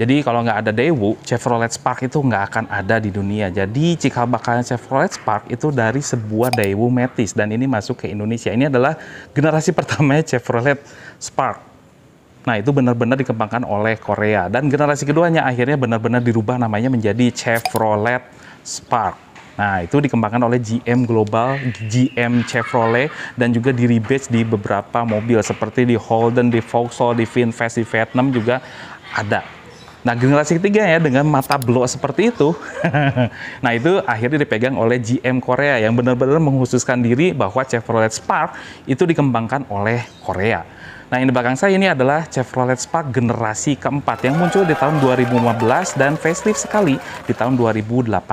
Jadi kalau nggak ada Daewoo, Chevrolet Spark itu nggak akan ada di dunia. Jadi cikal bakalnya Chevrolet Spark itu dari sebuah Daewoo Metis dan ini masuk ke Indonesia. Ini adalah generasi pertamanya Chevrolet Spark. Nah itu benar-benar dikembangkan oleh Korea dan generasi keduanya akhirnya benar-benar dirubah namanya menjadi Chevrolet Spark. Nah itu dikembangkan oleh GM Global, GM Chevrolet dan juga di rebadge di beberapa mobil seperti di Holden, di Vauxhall, di VinFast, di Vietnam juga ada. Nah, generasi ketiga ya dengan mata blok seperti itu. Nah, itu akhirnya dipegang oleh GM Korea yang benar-benar mengkhususkan diri bahwa Chevrolet Spark itu dikembangkan oleh Korea. Nah, yang di belakang saya ini adalah Chevrolet Spark generasi keempat yang muncul di tahun 2015 dan facelift sekali di tahun 2018.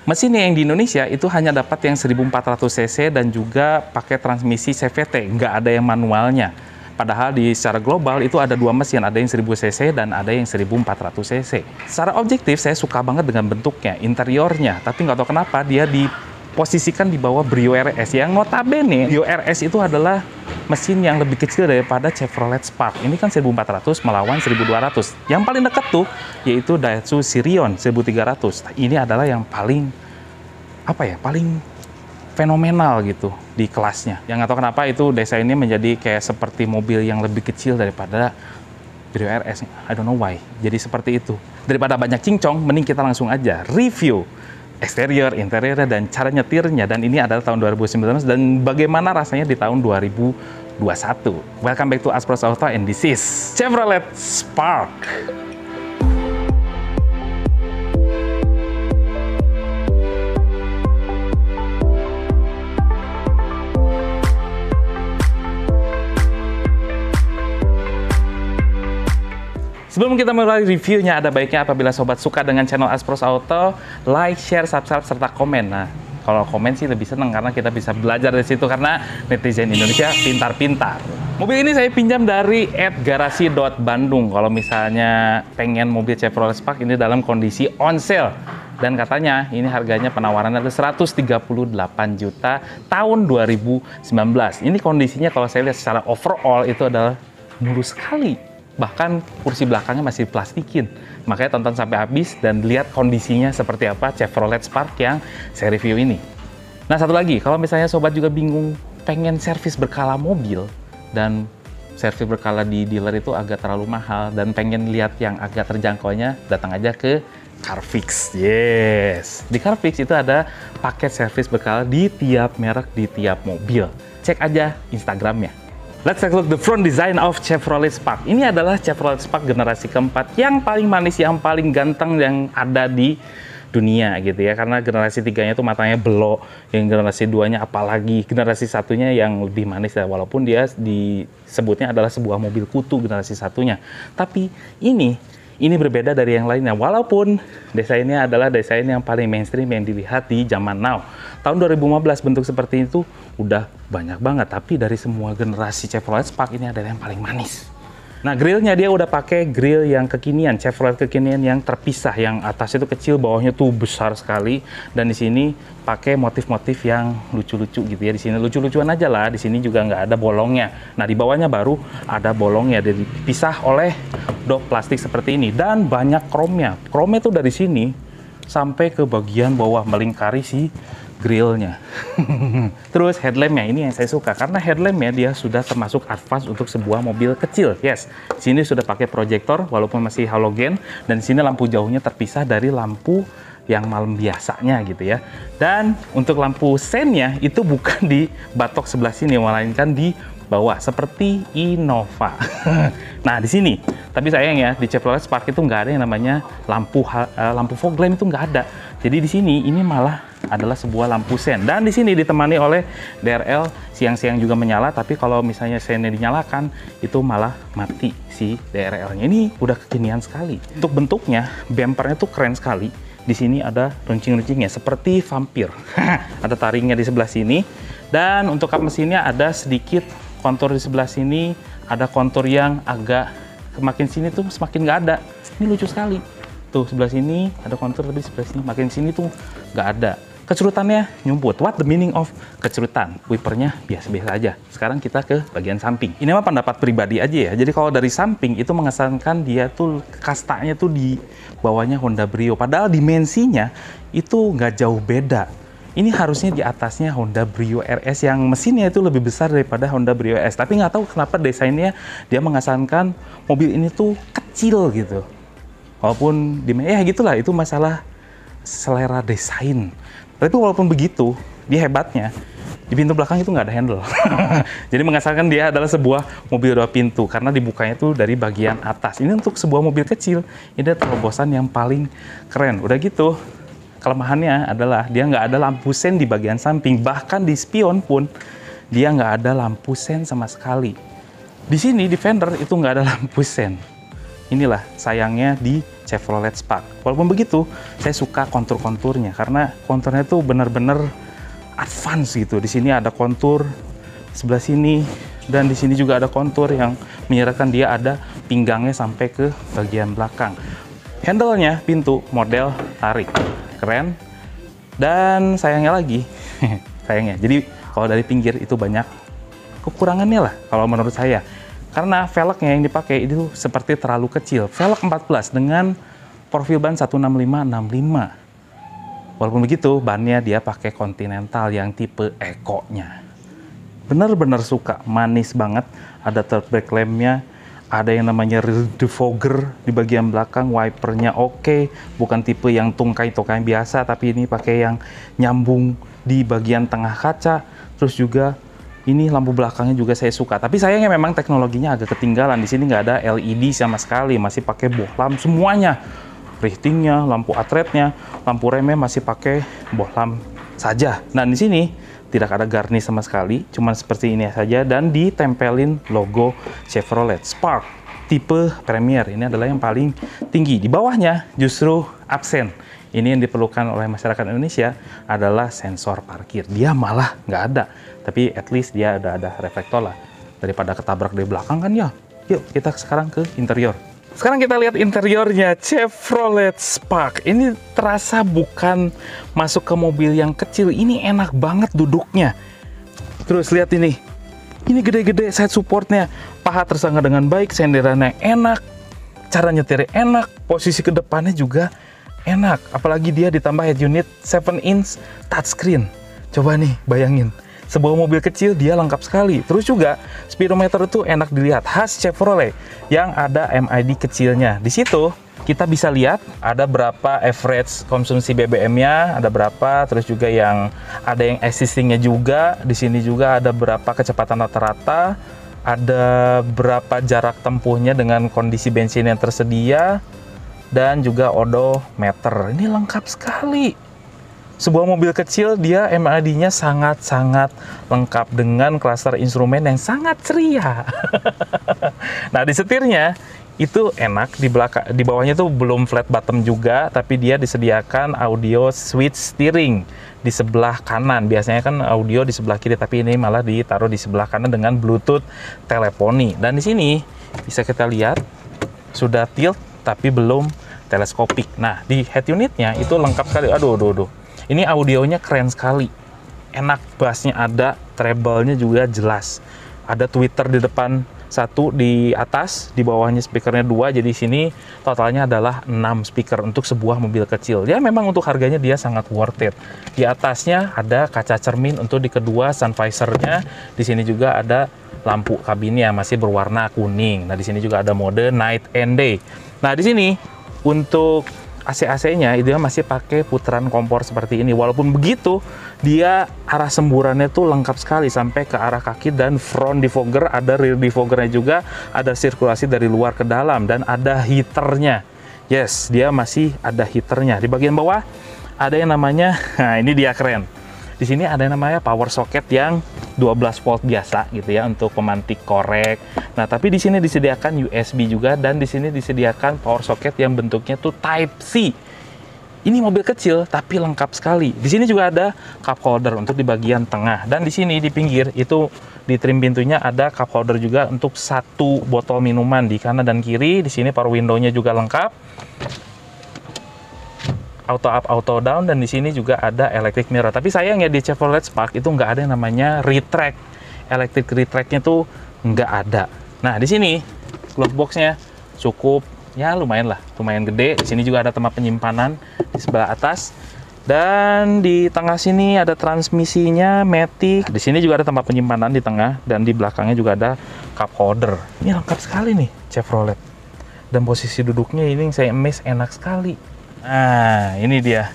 Mesinnya yang di Indonesia itu hanya dapat yang 1400 cc dan juga pakai transmisi CVT, nggak ada yang manualnya. Padahal di secara global itu ada dua mesin, ada yang 1000 cc dan ada yang 1400 cc. Secara objektif saya suka banget dengan bentuknya, interiornya, tapi nggak tahu kenapa dia diposisikan di bawah Brio RS yang notabene Brio RS itu adalah mesin yang lebih kecil daripada Chevrolet Spark. Ini kan 1400 melawan 1200. Yang paling dekat tuh yaitu Daihatsu Sirion 1300. Ini adalah yang paling paling fenomenal gitu di kelasnya. Yang nggak tahu kenapa itu desainnya menjadi kayak seperti mobil yang lebih kecil daripada Brio RS. I don't know why. Jadi seperti itu. Daripada banyak cincong, mending kita langsung aja review eksterior, interiornya, dan cara nyetirnya. Dan ini adalah tahun 2019 dan bagaimana rasanya di tahun 2021. Welcome back to Aspros Auto and this is Chevrolet Spark. Sebelum kita mulai reviewnya, ada baiknya apabila sobat suka dengan channel Aspros Auto, like, share, subscribe, serta komen. Nah, kalau komen sih lebih seneng karena kita bisa belajar dari situ karena netizen Indonesia pintar-pintar. Mobil ini saya pinjam dari @garasi.bandung. Kalau misalnya pengen mobil Chevrolet Spark ini dalam kondisi on sale. Dan katanya ini harganya penawarannya adalah 138 juta tahun 2019. Ini kondisinya kalau saya lihat secara overall itu adalah mulus sekali. Bahkan kursi belakangnya masih plastikin. Makanya tonton sampai habis dan lihat kondisinya seperti apa Chevrolet Spark yang saya review ini. Nah satu lagi, kalau misalnya sobat juga bingung pengen servis berkala mobil dan servis berkala di dealer itu agak terlalu mahal dan pengen lihat yang agak terjangkaunya, datang aja ke Carfix. Yes, di Carfix itu ada paket servis berkala di tiap merek, di tiap mobil. Cek aja Instagramnya. Let's take a look the front design of Chevrolet Spark. Ini adalah Chevrolet Spark generasi keempat yang paling manis, yang paling ganteng yang ada di dunia gitu ya. Karena generasi tiganya itu matanya belok, yang generasi duanya apalagi, generasi satunya yang lebih manis ya. Walaupun dia disebutnya adalah sebuah mobil kutu generasi satunya. Tapi ini berbeda dari yang lainnya. Walaupun desainnya adalah desain yang paling mainstream yang dilihat di zaman now. Tahun 2015 bentuk seperti itu udah banyak banget, tapi dari semua generasi Chevrolet Spark ini adalah yang paling manis. Nah, grillnya dia udah pakai grill yang kekinian, Chevrolet kekinian yang terpisah, yang atas itu kecil, bawahnya tuh besar sekali, dan di sini pakai motif-motif yang lucu-lucu gitu ya. Di sini lucu-lucuan aja lah, di sini juga nggak ada bolongnya. Nah, di bawahnya baru ada bolongnya, dipisah oleh dop plastik seperti ini, dan banyak kromnya. Kromnya tuh dari sini sampai ke bagian bawah melingkari si grillnya. Terus headlampnya ini yang saya suka karena headlampnya dia sudah termasuk advance untuk sebuah mobil kecil. Yes, sini sudah pakai proyektor walaupun masih halogen dan sini lampu jauhnya terpisah dari lampu yang malam biasanya gitu ya. Dan untuk lampu sennya itu bukan di batok sebelah sini melainkan di bawah seperti Innova. Nah di sini, tapi sayang ya di Chevrolet Spark itu nggak ada yang namanya lampu fog lamp, itu nggak ada. Jadi di sini ini malah adalah sebuah lampu sen dan di sini ditemani oleh DRL siang-siang juga menyala, tapi kalau misalnya sennya dinyalakan itu malah mati si DRL-nya. Ini udah kekinian sekali. Untuk bentuknya, bumpernya tuh keren sekali. Di sini ada runcing-runcingnya seperti vampir. Ada taringnya di sebelah sini dan untuk kap mesinnya ada sedikit kontur di sebelah sini, ada kontur yang agak semakin sini tuh semakin nggak ada. Ini lucu sekali. Tuh sebelah sini ada kontur, tapi sebelah sini makin sini tuh nggak ada. Kecerutannya nyumput. What the meaning of kecerutan? Wipernya biasa-biasa aja. Sekarang kita ke bagian samping. Ini mah pendapat pribadi aja ya. Jadi kalau dari samping itu mengesankan dia tuh kastanya tuh di bawahnya Honda Brio. Padahal dimensinya itu nggak jauh beda. Ini harusnya di atasnya Honda Brio RS yang mesinnya itu lebih besar daripada Honda Brio RS. Tapi nggak tahu kenapa desainnya dia mengesankan mobil ini tuh kecil gitu. Walaupun ya gitulah, itu masalah selera desain. Tapi walaupun begitu, dia hebatnya di pintu belakang itu nggak ada handle. Jadi mengesankan dia adalah sebuah mobil 2 pintu karena dibukanya itu dari bagian atas. Ini untuk sebuah mobil kecil, ini terobosan yang paling keren. Udah gitu, kelemahannya adalah dia nggak ada lampu sen di bagian samping. Bahkan di spion pun dia nggak ada lampu sen sama sekali. Di sini di fender itu nggak ada lampu sen. Inilah sayangnya di Chevrolet Spark. Walaupun begitu, saya suka kontur-konturnya karena konturnya itu benar-benar advance gitu. Di sini ada kontur sebelah sini dan di sini juga ada kontur yang menyerahkan dia ada pinggangnya sampai ke bagian belakang. Handle-nya pintu model tarik. Keren. Dan sayangnya lagi, sayangnya. Jadi kalau dari pinggir itu banyak kekurangannya lah kalau menurut saya. Karena velgnya yang dipakai itu seperti terlalu kecil. Velg 14 dengan profil ban 165/65. Walaupun begitu, bannya dia pakai Continental yang tipe Eco-nya. Bener-bener suka, manis banget. Ada third brake lamp-nya, ada yang namanya rear defogger di bagian belakang, wipernya oke. Bukan tipe yang tungkai-tungkai biasa, tapi ini pakai yang nyambung di bagian tengah kaca. Terus juga ini lampu belakangnya juga saya suka, tapi sayangnya memang teknologinya agak ketinggalan. Di sini nggak ada LED sama sekali, masih pakai bohlam semuanya. Richtingnya, lampu atretnya, lampu remnya masih pakai bohlam saja. Nah di sini tidak ada garnish sama sekali, cuman seperti ini saja dan ditempelin logo Chevrolet Spark tipe Premier. Ini adalah yang paling tinggi. Di bawahnya justru absen. Ini yang diperlukan oleh masyarakat Indonesia adalah sensor parkir. Dia malah nggak ada. Tapi at least dia ada reflektor lah. Daripada ketabrak dari belakang kan ya. Yuk kita sekarang ke interior. Sekarang kita lihat interiornya Chevrolet Spark. Ini terasa bukan masuk ke mobil yang kecil. Ini enak banget duduknya. Terus lihat ini. Ini gede-gede side supportnya. Paha tersangga dengan baik. Senderannya enak. Cara nyetirnya enak. Posisi ke depannya juga enak. Apalagi dia ditambah head unit 7-inch touchscreen. Coba nih bayangin. Sebuah mobil kecil dia lengkap sekali. Terus juga speedometer itu enak dilihat, khas Chevrolet yang ada MID kecilnya. Di situ kita bisa lihat ada berapa average konsumsi BBM-nya, ada berapa, terus juga yang ada yang existing-nya juga. Di sini juga ada berapa kecepatan rata-rata, ada berapa jarak tempuhnya dengan kondisi bensin yang tersedia, dan juga odometer. Ini lengkap sekali. Sebuah mobil kecil, dia MID-nya sangat-sangat lengkap dengan klaster instrumen yang sangat ceria. Nah, di setirnya itu enak, di bawahnya tuh belum flat bottom juga, tapi dia disediakan audio switch steering di sebelah kanan. Biasanya kan audio di sebelah kiri, tapi ini malah ditaruh di sebelah kanan dengan Bluetooth teleponi. Dan di sini bisa kita lihat sudah tilt, tapi belum teleskopik. Nah, di head unitnya itu lengkap sekali. Aduh. Ini audionya keren sekali. Enak, bassnya ada, treble-nya juga jelas. Ada tweeter di depan 1, di atas, di bawahnya speakernya 2. Jadi sini totalnya adalah 6 speaker untuk sebuah mobil kecil. Ya memang untuk harganya dia sangat worth it. Di atasnya ada kaca cermin untuk di kedua sun visor-nya. Di sini juga ada lampu kabinnya masih berwarna kuning. Nah, di sini juga ada mode night and day. Nah, di sini untuk AC-AC-nya dia masih pakai putaran kompor seperti ini. Walaupun begitu, dia arah semburannya tuh lengkap sekali sampai ke arah kaki dan front defogger, ada rear defoggernya juga, ada sirkulasi dari luar ke dalam dan ada heaternya. Yes, dia masih ada heaternya. Di bagian bawah ada yang namanya, nah ini dia keren. Di sini ada yang namanya power socket yang 12 volt biasa gitu ya untuk pemantik korek. Nah, tapi di sini disediakan USB juga dan di sini disediakan power socket yang bentuknya tuh Type C. Ini mobil kecil tapi lengkap sekali. Di sini juga ada cup holder untuk di bagian tengah dan di sini di pinggir itu di trim pintunya ada cup holder juga untuk 1 botol minuman di kanan dan kiri. Di sini power window-nya juga lengkap. auto up, auto down, dan di sini juga ada electric mirror. Tapi sayangnya di Chevrolet Spark itu nggak ada yang namanya retract. Electric retract-nya tuh nggak ada. Nah, di sini glove box-nya cukup ya lumayan lah, lumayan gede. Di sini juga ada tempat penyimpanan di sebelah atas. Dan di tengah sini ada transmisinya Matic. Di sini juga ada tempat penyimpanan di tengah, dan di belakangnya juga ada cup holder. Ini lengkap sekali nih Chevrolet. Dan posisi duduknya ini saya amazed, enak sekali. Nah, ini dia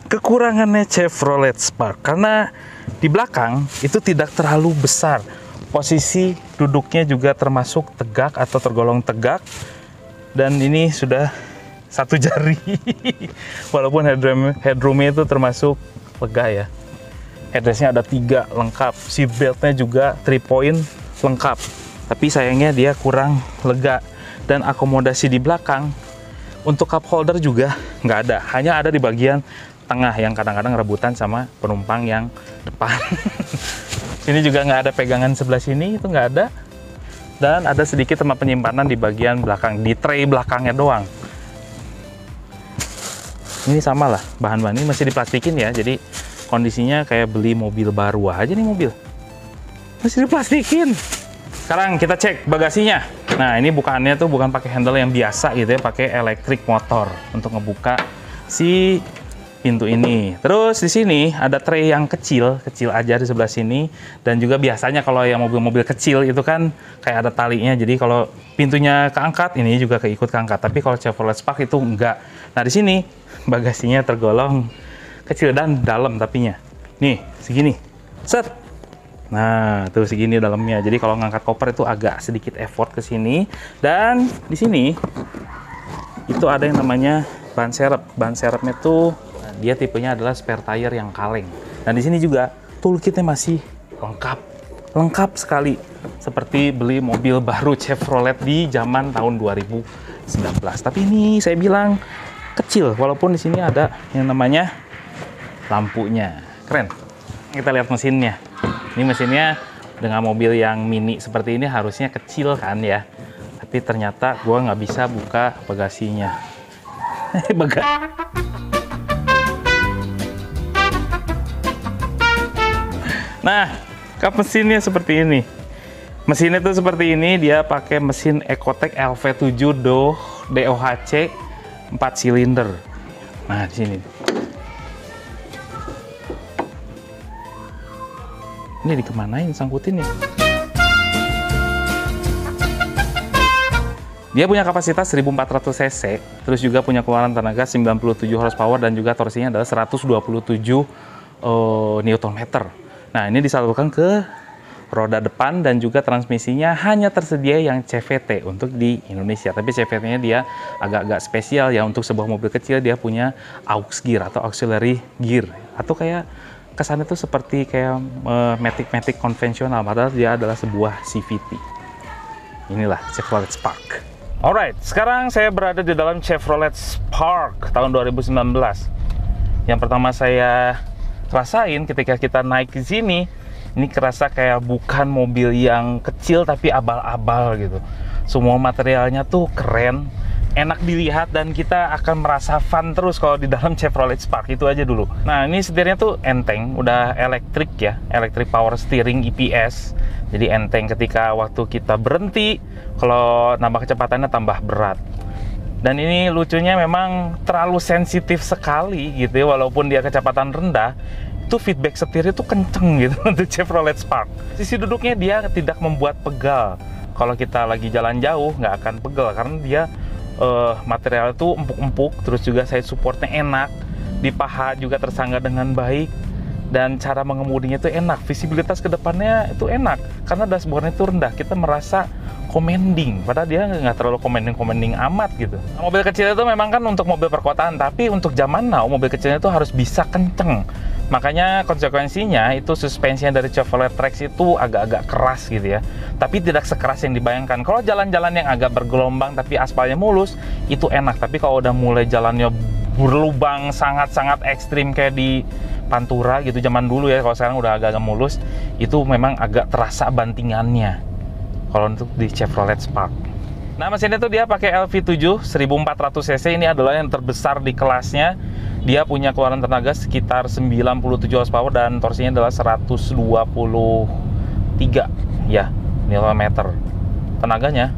kekurangannya Chevrolet Spark, karena di belakang itu tidak terlalu besar. Posisi duduknya juga termasuk tegak atau tergolong tegak. Dan ini sudah satu jari. Walaupun headroomnya itu termasuk lega ya. Headrestnya ada 3 lengkap. Seat beltnya juga 3 point lengkap. Tapi sayangnya dia kurang lega. Dan akomodasi di belakang untuk cup holder juga nggak ada. Hanya ada di bagian tengah yang kadang-kadang rebutan sama penumpang yang depan. Sini juga nggak ada pegangan sebelah sini, itu nggak ada. Dan ada sedikit tempat penyimpanan di bagian belakang, di tray belakangnya doang. Ini sama lah, bahan-bahan ini masih diplastikin ya, jadi kondisinya kayak beli mobil baru aja nih mobil. Masih diplastikin. Sekarang kita cek bagasinya. Nah, ini bukannya tuh bukan pakai handle yang biasa gitu ya, pakai elektrik motor untuk ngebuka si pintu ini. Terus di sini ada tray yang kecil aja di sebelah sini, dan juga biasanya kalau yang mobil-mobil kecil itu kan kayak ada talinya, jadi kalau pintunya keangkat ini juga keikut keangkat. Tapi kalau Chevrolet Spark itu enggak. Nah, di sini bagasinya tergolong kecil dan dalam tapinya. Nih, segini. Set. Nah, tuh segini dalamnya. Jadi kalau ngangkat koper itu agak sedikit effort ke sini. Dan di sini itu ada yang namanya ban serep. Ban serepnya tuh dia tipenya adalah spare tire yang kaleng. Dan di sini juga toolkitnya masih lengkap sekali, seperti beli mobil baru Chevrolet di zaman tahun 2019. Tapi ini saya bilang kecil, walaupun di sini ada yang namanya lampunya. Keren. Kita lihat mesinnya. Ini mesinnya dengan mobil yang mini seperti ini harusnya kecil kan ya. Tapi ternyata gua nggak bisa buka bagasinya. Nah, kap mesinnya seperti ini. Mesinnya tuh seperti ini, dia pakai mesin Ecotec LV7 DOHC 4 silinder. Nah, di sini. Ini dikemanain sangkutin nih? Dia punya kapasitas 1400 cc, terus juga punya keluaran tenaga 97 horsepower, dan juga torsinya adalah 127 Nm. Nah, ini disalurkan ke roda depan, dan juga transmisinya hanya tersedia yang CVT untuk di Indonesia. Tapi CVT-nya dia agak-agak spesial ya, untuk sebuah mobil kecil dia punya aux gear atau auxiliary gear, atau kayak kesannya tuh seperti kayak Matic konvensional, padahal dia adalah sebuah CVT. Inilah Chevrolet Spark. Alright, sekarang saya berada di dalam Chevrolet Spark tahun 2019. Yang pertama saya rasain ketika kita naik ke sini, ini kerasa kayak bukan mobil yang kecil tapi abal-abal gitu. Semua materialnya tuh keren, enak dilihat, dan kita akan merasa fun terus kalau di dalam Chevrolet Spark. Itu aja dulu. Nah, ini setirnya tuh enteng, udah elektrik ya, electric power steering EPS. Jadi enteng ketika waktu kita berhenti, kalau nambah kecepatannya tambah berat. Dan ini lucunya memang terlalu sensitif sekali gitu ya, walaupun dia kecepatan rendah, itu feedback setirnya tuh kenceng gitu untuk Chevrolet Spark. Sisi duduknya dia tidak membuat pegal. Kalau kita lagi jalan jauh nggak akan pegal, karena dia material itu empuk-empuk, terus juga side supportnya enak, di paha juga tersangga dengan baik, dan cara mengemudinya itu enak, visibilitas ke depannya itu enak, karena dashboardnya itu rendah, kita merasa commanding, padahal dia nggak terlalu commanding amat gitu. Nah, mobil kecil itu memang kan untuk mobil perkotaan, tapi untuk zaman now mobil kecilnya itu harus bisa kenceng. Makanya konsekuensinya itu suspensinya dari Chevrolet Trax itu agak-agak keras gitu ya. Tapi tidak sekeras yang dibayangkan. Kalau jalan-jalan yang agak bergelombang tapi aspalnya mulus, itu enak. Tapi kalau udah mulai jalannya berlubang sangat-sangat ekstrim kayak di Pantura gitu zaman dulu ya, kalau sekarang udah agak-agak mulus, itu memang agak terasa bantingannya kalau untuk di Chevrolet Spark. Nah, mesinnya tuh dia pakai LV7 1400 cc. Ini adalah yang terbesar di kelasnya. Dia punya keluaran tenaga sekitar 97 horsepower dan torsinya adalah 123 ya Nm. Tenaganya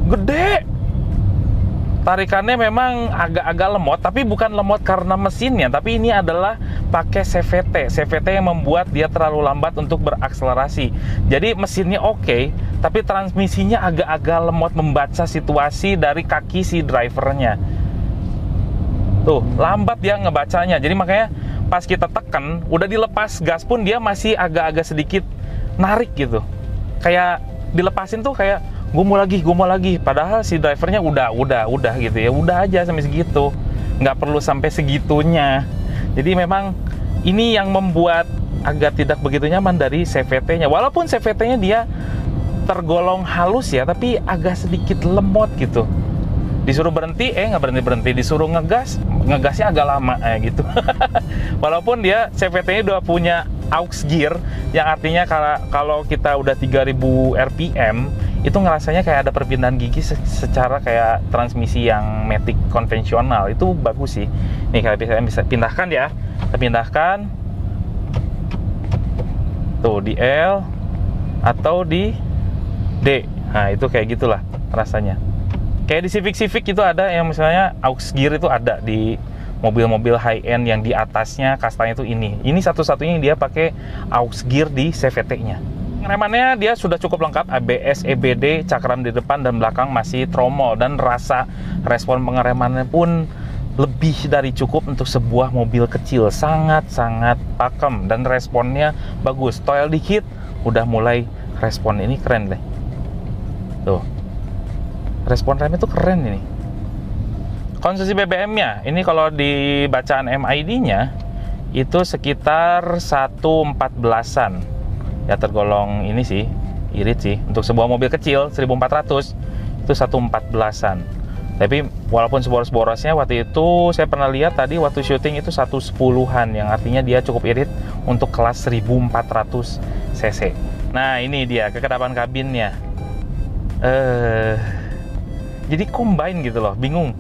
gede. Tarikannya memang agak-agak lemot, tapi bukan lemot karena mesinnya, tapi ini adalah pakai CVT yang membuat dia terlalu lambat untuk berakselerasi. Jadi mesinnya oke, tapi transmisinya agak-agak lemot membaca situasi dari kaki si drivernya. Tuh, lambat dia ngebacanya. Jadi makanya pas kita tekan, udah dilepas gas pun dia masih agak-agak sedikit narik gitu. Kayak dilepasin tuh kayak gue mau lagi, padahal si drivernya udah gitu ya, udah aja sampai segitu, nggak perlu sampai segitunya. Jadi memang ini yang membuat agak tidak begitu nyaman dari CVT-nya. Walaupun CVT-nya dia tergolong halus ya, tapi agak sedikit lemot gitu. Disuruh berhenti, nggak berhenti, disuruh ngegasnya agak lama gitu. Walaupun dia CVT-nya udah punya aux gear, yang artinya kalau kita udah 3000 rpm, itu ngerasanya kayak ada perpindahan gigi secara kayak transmisi yang matic konvensional. Itu bagus sih. Nih kalau bisa pindahkan ya, kita pindahkan tuh di L atau di D. Nah itu kayak gitulah rasanya. Kayak di Civic itu ada yang misalnya aux gear itu ada di mobil-mobil high end yang di atasnya kastanya itu ini. Ini satu-satunya yang dia pakai aux gear di CVT-nya. Pengeremannya dia sudah cukup lengkap, ABS, EBD, cakram di depan dan belakang masih tromol, dan rasa respon pengeremannya pun lebih dari cukup untuk sebuah mobil kecil. Sangat-sangat pakem dan responnya bagus. Toel dikit udah mulai respon. Ini keren deh. Tuh. Respon remnya tuh keren ini. Konsumsi BBM-nya, ini kalau di bacaan MID-nya itu sekitar 114-an. Ya tergolong ini sih, irit sih. Untuk sebuah mobil kecil 1400 itu 114-an. Tapi walaupun boros-borosnya waktu itu saya pernah lihat tadi waktu syuting itu 110-an, yang artinya dia cukup irit untuk kelas 1400 cc. Nah, ini dia kekedapan kabinnya. Jadi combine gitu loh, bingung.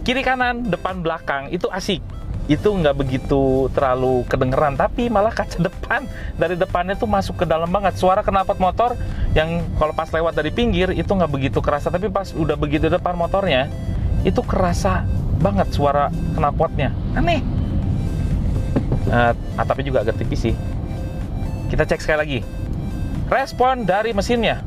Kiri kanan, depan belakang itu asik. Itu nggak begitu terlalu kedengeran, tapi malah kaca depan dari depannya tuh masuk ke dalam banget. Suara knalpot motor yang kalau pas lewat dari pinggir itu nggak begitu kerasa, tapi pas udah begitu depan motornya itu kerasa banget suara knalpotnya. Aneh. Atapnya juga agak tipis sih. Kita cek sekali lagi. Respon dari mesinnya.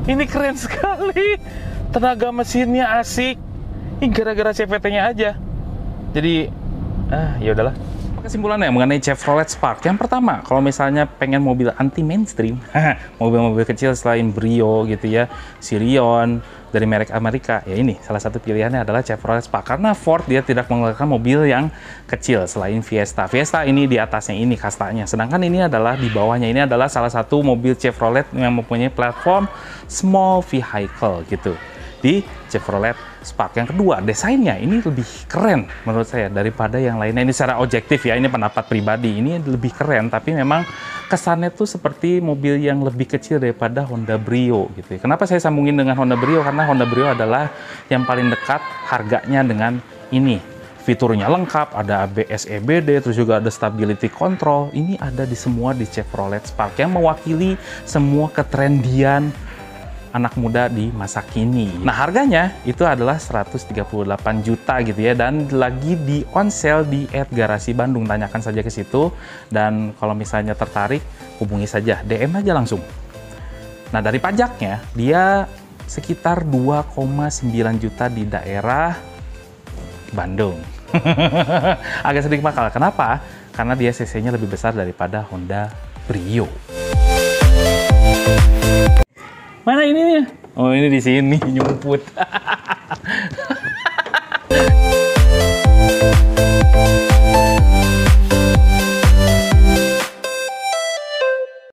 Ini keren sekali. Tenaga mesinnya asik. Ini gara-gara CVT-nya aja. Jadi, ya udahlah. Kesimpulannya mengenai Chevrolet Spark. Yang pertama, kalau misalnya pengen mobil anti mainstream, mobil-mobil kecil selain Brio gitu ya, Sirion dari merek Amerika, ya ini salah satu pilihannya adalah Chevrolet Spark. Karena Ford dia tidak mengeluarkan mobil yang kecil selain Fiesta. Fiesta ini di atasnya ini kastanya, sedangkan ini adalah di bawahnya. Ini adalah salah satu mobil Chevrolet yang mempunyai platform small vehicle gitu di Chevrolet Spark. Yang kedua, desainnya ini lebih keren menurut saya daripada yang lainnya. Ini secara objektif ya, ini pendapat pribadi. Ini lebih keren, tapi memang kesannya tuh seperti mobil yang lebih kecil daripada Honda Brio gitu. Kenapa saya sambungin dengan Honda Brio? Karena Honda Brio adalah yang paling dekat harganya dengan ini. Fiturnya lengkap, ada ABS EBD, terus juga ada stability control. Ini ada di semua di Chevrolet Spark yang mewakili semua ketrendian anak muda di masa kini. Nah, harganya itu adalah 138 juta gitu ya, dan lagi di on sale di @garasi Bandung. Tanyakan saja ke situ, dan kalau misalnya tertarik hubungi saja, DM aja langsung. Nah, dari pajaknya dia sekitar 2,9 juta di daerah Bandung. Agak sedikit mahal. Kenapa? Karena dia cc-nya lebih besar daripada Honda Brio. Mana ininya? Oh, ini di sini nyumput.